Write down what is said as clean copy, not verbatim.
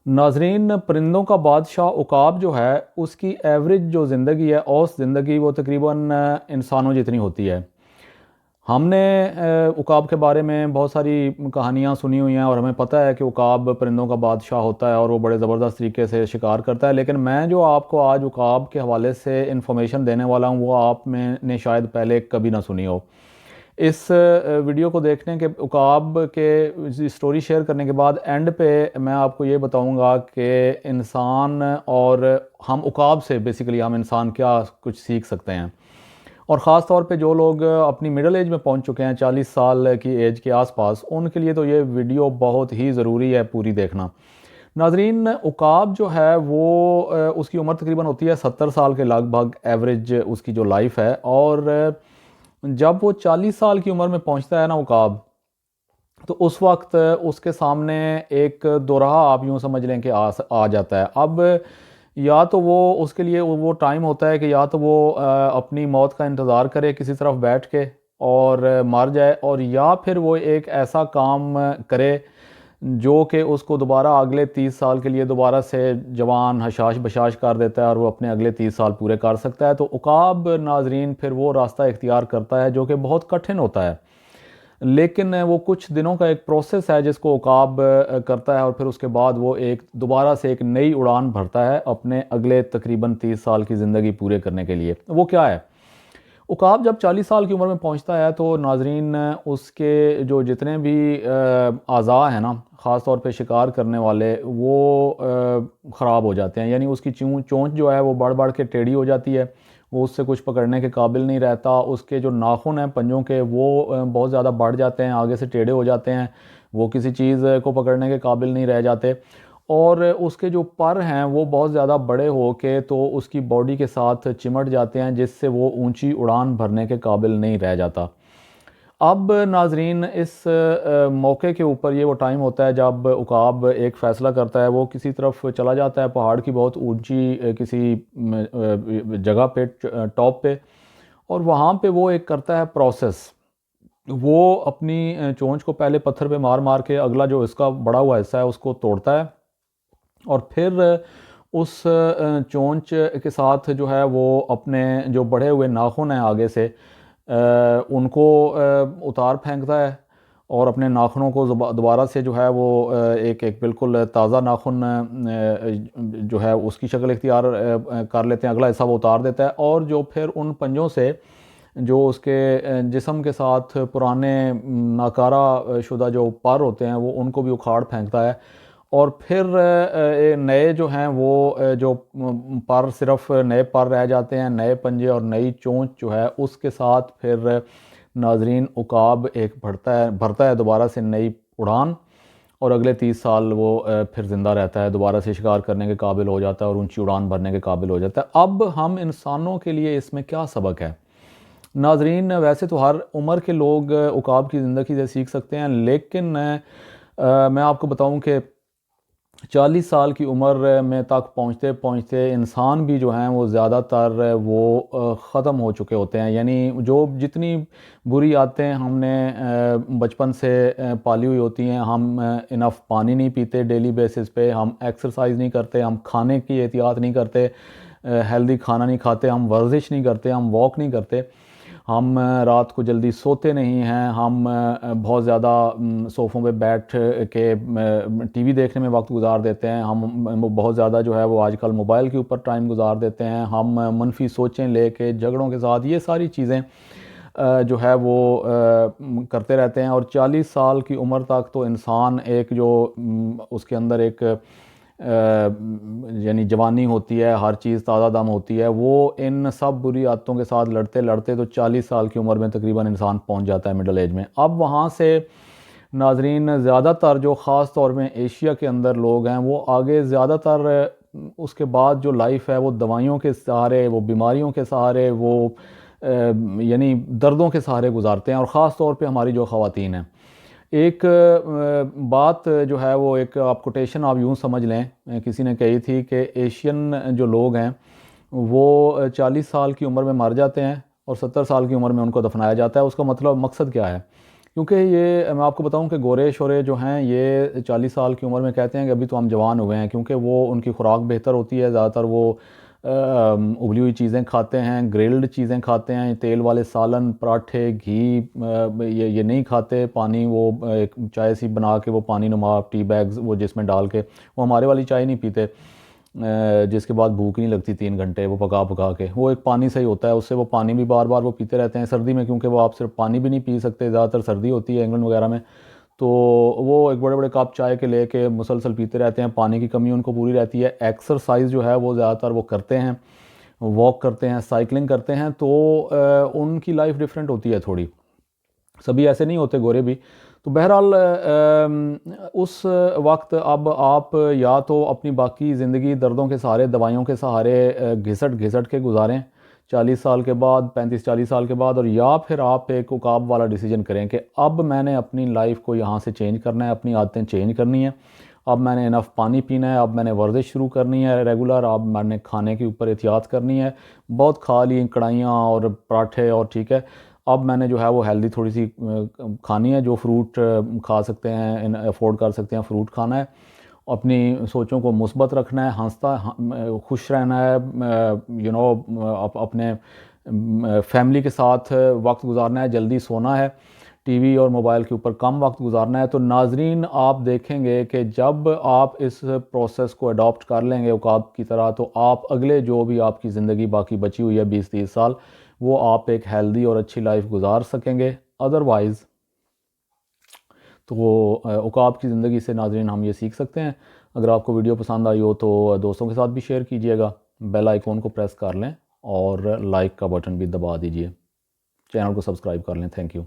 ناظرین، پرندوں کا بادشاہ عقاب جو ہے اس کی ایوریج جو زندگی ہے، اوسط زندگی، وہ تقریباً انسانوں جتنی ہوتی ہے۔ ہم نے عقاب کے بارے میں بہت ساری کہانیاں سنی ہوئی ہیں اور ہمیں پتہ ہے کہ عقاب پرندوں کا بادشاہ ہوتا ہے اور وہ بڑے زبردست طریقے سے شکار کرتا ہے، لیکن میں جو آپ کو آج عقاب کے حوالے سے انفارمیشن دینے والا ہوں وہ آپ میں نے شاید پہلے کبھی نہ سنی ہو۔ اس ویڈیو کو دیکھنے کے عقاب کے سٹوری شیئر کرنے کے بعد اینڈ پہ میں آپ کو یہ بتاؤں گا کہ انسان اور ہم عقاب سے بیسیکلی ہم انسان کیا کچھ سیکھ سکتے ہیں، اور خاص طور پہ جو لوگ اپنی مڈل ایج میں پہنچ چکے ہیں، 40 سال کی ایج کے آس پاس، ان کے لیے تو یہ ویڈیو بہت ہی ضروری ہے پوری دیکھنا۔ ناظرین، عقاب جو ہے وہ اس کی عمر تقریباً ہوتی ہے 70 سال کے لگ بھگ، ایوریج اس کی جو لائف ہے، اور جب وہ 40 سال کی عمر میں پہنچتا ہے نا عقاب، تو اس وقت اس کے سامنے ایک دوراہا آپ یوں سمجھ لیں کہ آ جاتا ہے۔ اب یا تو وہ اس کے لیے وہ ٹائم ہوتا ہے کہ یا تو وہ اپنی موت کا انتظار کرے کسی طرف بیٹھ کے اور مر جائے، اور یا پھر وہ ایک ایسا کام کرے جو کہ اس کو دوبارہ اگلے 30 سال کے لیے دوبارہ سے جوان حشاش بشاش کر دیتا ہے اور وہ اپنے اگلے 30 سال پورے کر سکتا ہے۔ تو عقاب ناظرین پھر وہ راستہ اختیار کرتا ہے جو کہ بہت کٹھن ہوتا ہے، لیکن وہ کچھ دنوں کا ایک پروسیس ہے جس کو عقاب کرتا ہے، اور پھر اس کے بعد وہ ایک دوبارہ سے ایک نئی اڑان بھرتا ہے اپنے اگلے تقریباً 30 سال کی زندگی پورے کرنے کے لیے۔ وہ کیا ہے؟ عقاب جب 40 سال کی عمر میں پہنچتا ہے تو ناظرین اس کے جو جتنے بھی اعضاء ہیں نا، خاص طور پہ شکار کرنے والے، وہ خراب ہو جاتے ہیں، یعنی اس کی چونچ جو ہے وہ بڑھ بڑھ کے ٹیڑھی ہو جاتی ہے، وہ اس سے کچھ پکڑنے کے قابل نہیں رہتا۔ اس کے جو ناخن ہیں پنجوں کے، وہ بہت زیادہ بڑھ جاتے ہیں، آگے سے ٹیڑھے ہو جاتے ہیں، وہ کسی چیز کو پکڑنے کے قابل نہیں رہ جاتے، اور اس کے جو پر ہیں وہ بہت زیادہ بڑے ہو کے تو اس کی باڈی کے ساتھ چمٹ جاتے ہیں، جس سے وہ اونچی اڑان بھرنے کے قابل نہیں رہ جاتا۔ اب ناظرین اس موقع کے اوپر یہ وہ ٹائم ہوتا ہے جب عقاب ایک فیصلہ کرتا ہے، وہ کسی طرف چلا جاتا ہے پہاڑ کی بہت اونچی کسی جگہ پہ، ٹاپ پہ، اور وہاں پہ وہ ایک کرتا ہے پروسیس۔ وہ اپنی چونچ کو پہلے پتھر پہ مار مار کے اگلا جو اس کا بڑا ہوا حصہ ہے اس کو توڑتا ہے، اور پھر اس چونچ کے ساتھ جو ہے وہ اپنے جو بڑھے ہوئے ناخن ہیں آگے سے ان کو اتار پھینکتا ہے، اور اپنے ناخنوں کو دوبارہ سے جو ہے وہ ایک بالکل تازہ ناخن جو ہے اس کی شکل اختیار کر لیتے ہیں، اگلا حصہ وہ اتار دیتا ہے، اور جو پھر ان پنجوں سے جو اس کے جسم کے ساتھ پرانے ناکارہ شدہ جو پر ہوتے ہیں وہ ان کو بھی اکھاڑ پھینکتا ہے، اور پھر نئے جو ہیں وہ جو پر صرف نئے پر رہ جاتے ہیں، نئے پنجے اور نئی چونچ جو ہے اس کے ساتھ پھر ناظرین عقاب ایک بھرتا ہے دوبارہ سے نئی اڑان، اور اگلے 30 سال وہ پھر زندہ رہتا ہے، دوبارہ سے شکار کرنے کے قابل ہو جاتا ہے اور اونچی اڑان بھرنے کے قابل ہو جاتا ہے۔ اب ہم انسانوں کے لیے اس میں کیا سبق ہے؟ ناظرین، ویسے تو ہر عمر کے لوگ عقاب کی زندگی سے سیکھ سکتے ہیں، لیکن میں آپ کو بتاؤں کہ 40 سال کی عمر میں تک پہنچتے پہنچتے انسان بھی جو ہیں وہ زیادہ تر وہ ختم ہو چکے ہوتے ہیں، یعنی جو جتنی بری عادتیں ہم نے بچپن سے پالی ہوئی ہوتی ہیں، ہم انف پانی نہیں پیتے ڈیلی بیسس پہ، ہم ایکسرسائز نہیں کرتے، ہم کھانے کی احتیاط نہیں کرتے، ہیلدی کھانا نہیں کھاتے، ہم ورزش نہیں کرتے، ہم واک نہیں کرتے، ہم رات کو جلدی سوتے نہیں ہیں، ہم بہت زیادہ صوفوں پہ بیٹھ کے ٹی وی دیکھنے میں وقت گزار دیتے ہیں، ہم بہت زیادہ جو ہے وہ آج کل موبائل کے اوپر ٹائم گزار دیتے ہیں، ہم منفی سوچیں لے کے جھگڑوں کے ساتھ یہ ساری چیزیں جو ہے وہ کرتے رہتے ہیں، اور 40 سال کی عمر تک تو انسان ایک جو اس کے اندر ایک یعنی جوانی ہوتی ہے، ہر چیز تازہ دم ہوتی ہے، وہ ان سب بری عادتوں کے ساتھ لڑتے لڑتے تو 40 سال کی عمر میں تقریباً انسان پہنچ جاتا ہے مڈل ایج میں۔ اب وہاں سے ناظرین زیادہ تر جو خاص طور میں ایشیا کے اندر لوگ ہیں وہ آگے زیادہ تر اس کے بعد جو لائف ہے وہ دوائیوں کے سہارے، وہ بیماریوں کے سہارے، وہ یعنی دردوں کے سہارے گزارتے ہیں، اور خاص طور پہ ہماری جو خواتین ہیں۔ ایک بات جو ہے وہ ایک آپ کوٹیشن آپ یوں سمجھ لیں، کسی نے کہی تھی کہ ایشین جو لوگ ہیں وہ 40 سال کی عمر میں مر جاتے ہیں اور 70 سال کی عمر میں ان کو دفنایا جاتا ہے۔ اس کا مطلب مقصد کیا ہے کیونکہ یہ میں آپ کو بتاؤں کہ گورے شورے جو ہیں یہ 40 سال کی عمر میں کہتے ہیں کہ ابھی تو ہم جوان ہوئے ہیں، کیونکہ وہ ان کی خوراک بہتر ہوتی ہے، زیادہ تر وہ ابلی ہوئی چیزیں کھاتے ہیں، گرلڈ چیزیں کھاتے ہیں، تیل والے سالن، پراٹھے، گھی یہ نہیں کھاتے، پانی وہ ایک چائے سی بنا کے وہ پانی نما ٹی بیگز وہ جس میں ڈال کے، وہ ہمارے والی چائے نہیں پیتے جس کے بعد بھوک نہیں لگتی 3 گھنٹے وہ پکا پکا کے، وہ ایک پانی سے ہی ہوتا ہے، اس سے وہ پانی بھی بار بار وہ پیتے رہتے ہیں سردی میں، کیونکہ وہ آپ صرف پانی بھی نہیں پی سکتے، زیادہ تر سردی ہوتی ہے انگلینڈ وغیرہ میں، تو وہ ایک بڑے بڑے کپ چائے کے لے کے مسلسل پیتے رہتے ہیں، پانی کی کمی ان کو پوری رہتی ہے۔ ایکسرسائز جو ہے وہ زیادہ تر وہ کرتے ہیں، واک کرتے ہیں، سائیکلنگ کرتے ہیں، تو ان کی لائف ڈیفرنٹ ہوتی ہے تھوڑی، سبھی ایسے نہیں ہوتے گورے بھی۔ تو بہرحال اس وقت اب آپ یا تو اپنی باقی زندگی دردوں کے سہارے، دوائیوں کے سہارے گھسٹ گھسٹ کے گزاریں 40 سال کے بعد، 35-40 سال کے بعد، اور یا پھر آپ ایک عقاب والا ڈیسیجن کریں کہ اب میں نے اپنی لائف کو یہاں سے چینج کرنا ہے، اپنی عادتیں چینج کرنی ہیں، اب میں نے انف پانی پینا ہے، اب میں نے ورزش شروع کرنی ہے ریگولر، اب میں نے کھانے کے اوپر احتیاط کرنی ہے، بہت کھا لی کڑھائیاں اور پراٹھے اور ٹھیک ہے، اب میں نے جو ہے وہ ہیلدی تھوڑی سی کھانی ہے، جو فروٹ کھا سکتے ہیں، افورڈ کر سکتے ہیں فروٹ کھانا ہے، اپنی سوچوں کو مثبت رکھنا ہے، ہنستا خوش رہنا ہے، اپنے فیملی کے ساتھ وقت گزارنا ہے، جلدی سونا ہے، ٹی وی اور موبائل کے اوپر کم وقت گزارنا ہے۔ تو ناظرین آپ دیکھیں گے کہ جب آپ اس پروسیس کو اڈاپٹ کر لیں گے عقاب کی طرح، تو آپ اگلے جو بھی آپ کی زندگی باقی بچی ہوئی ہے 20-30 سال، وہ آپ ایک ہیلدی اور اچھی لائف گزار سکیں گے۔ ادروائز تو عقاب کی زندگی سے ناظرین ہم یہ سیکھ سکتے ہیں۔ اگر آپ کو ویڈیو پسند آئی ہو تو دوستوں کے ساتھ بھی شیئر کیجئے گا، بیل آئیکن کو پریس کر لیں اور لائک کا بٹن بھی دبا دیجئے، چینل کو سبسکرائب کر لیں۔ Thank you.